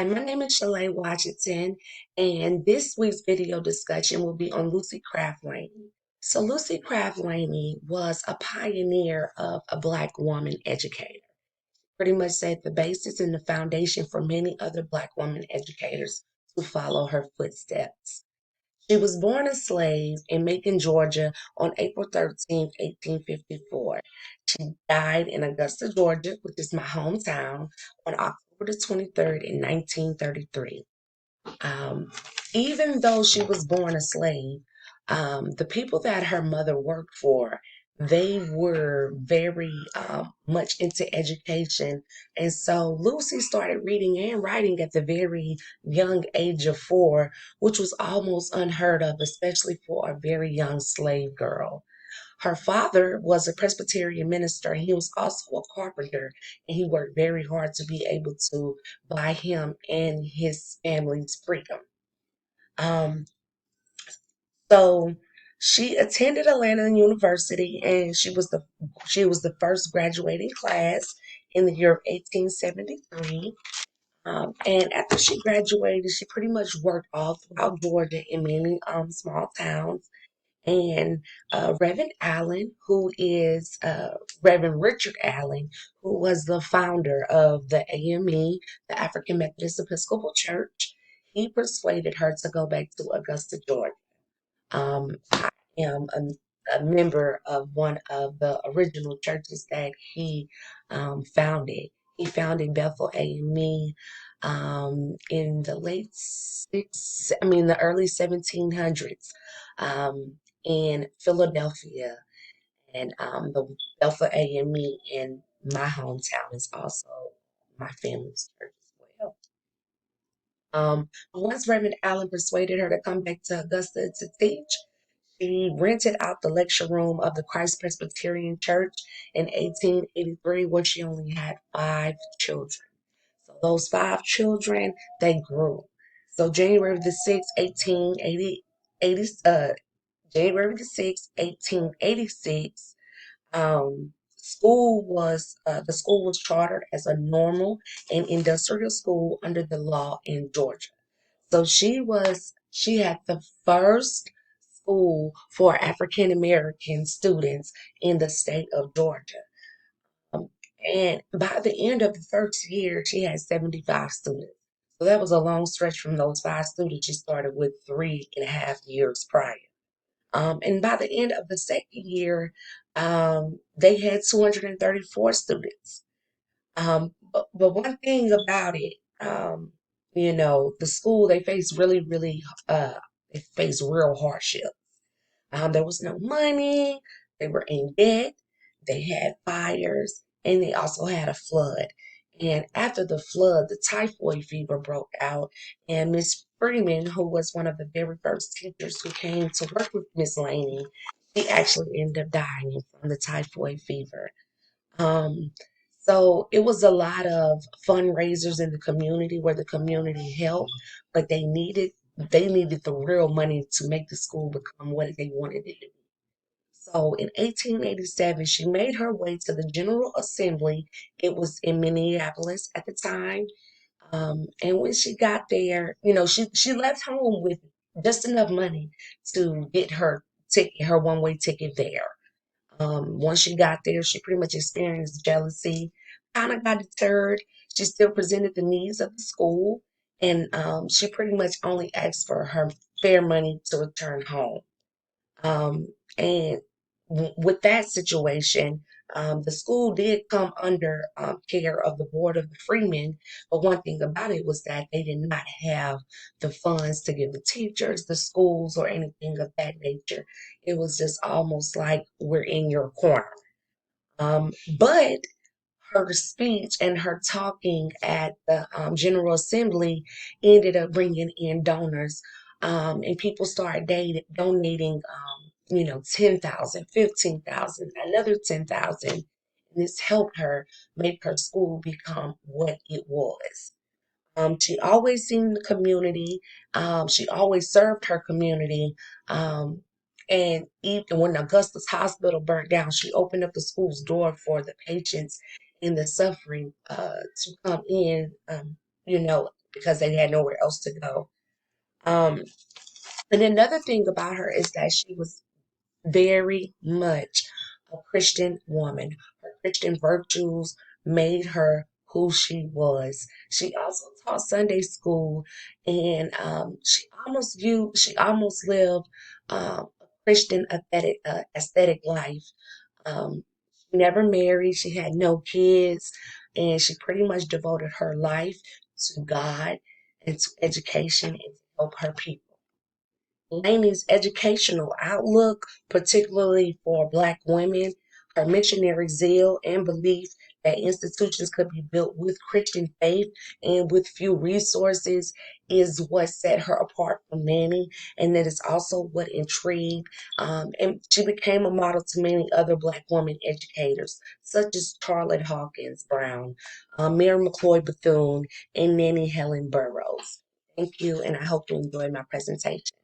Hi, my name is Shalay Washington, and this week's video discussion will be on Lucy Craft Laney. So, Lucy Craft Laney was a pioneer of a Black woman educator. Pretty much set the basis and the foundation for many other Black women educators to follow her footsteps. She was born a slave in Macon, Georgia on April 13th, 1854. She died in Augusta, Georgia, which is my hometown, on October the 23rd in 1933. Um, Even though she was born a slave, the people that her mother worked for, they were very much into education. And so Lucy started reading and writing at the very young age of 4, which was almost unheard of, especially for a very young slave girl. Her father was a Presbyterian minister, and he was also a carpenter, and he worked very hard to be able to buy him and his family's freedom. Um, so she attended Atlanta University, and she was the first graduating class in the year of 1873. And after she graduated, she pretty much worked all throughout Georgia in many small towns. And Reverend Allen, who is Reverend Richard Allen, who was the founder of the AME, the African Methodist Episcopal Church, he persuaded her to go back to Augusta, Georgia. I am a member of one of the original churches that he founded. He founded Bethel AME in the early 1700s in Philadelphia, and the Bethel AME in my hometown is also my family's church as well. Once Reverend Allen persuaded her to come back to Augusta to teach, she rented out the lecture room of the Christ Presbyterian Church in 1883, where she only had 5 children. So those 5 children, they grew. So January the 6th, 1886, the school was chartered as a normal and industrial school under the law in Georgia. So she had the first school for African American students in the state of Georgia. Um, and by the end of the first year, she had 75 students. So that was a long stretch from those 5 students she started with 3.5 years prior. And by the end of the second year, they had 234 students. But one thing about it, the school, they faced real hardship. There was no money, they were in debt, they had fires, and they also had a flood. And after the flood, the typhoid fever broke out, and Miss Freeman, who was one of the very first teachers who came to work with Miss Laney, she actually ended up dying from the typhoid fever. Um, so it was a lot of fundraisers in the community where the community helped, but they needed the real money to make the school become what they wanted it to be. So in 1887, she made her way to the General Assembly. It was in Minneapolis at the time. And when she got there, she left home with just enough money to get her ticket, her one-way ticket there. Once she got there, she pretty much experienced jealousy, kind of got deterred. She still presented the needs of the school, and she pretty much only asked for her fair money to return home. And with that situation, the school did come under care of the Board of the Freemen. But one thing about it was that they did not have the funds to give the teachers, the schools, or anything of that nature. It was just almost like we're in your corner. But her speech and her talking at the General Assembly ended up bringing in donors, and people started donating, 10,000, 15,000, another 10,000. And this helped her make her school become what it was. She always seen the community. She always served her community. And even when Augustus Hospital burnt down, she opened up the school's door for the patients and the suffering to come in, you know, because they had nowhere else to go. Um, and another thing about her is that she was very much a Christian woman. Her Christian virtues made her who she was. She also taught Sunday school, and she almost lived a Christian aesthetic life. She never married. She had no kids, and she pretty much devoted her life to God and to education and to help her people. Laney's educational outlook, particularly for Black women, her missionary zeal and belief that institutions could be built with Christian faith and with few resources, is what set her apart from many, and that is also what intrigued. And she became a model to many other Black women educators, such as Charlotte Hawkins Brown, Mary McLeod Bethune, and Nannie Helen Burroughs. Thank you, and I hope you enjoyed my presentation.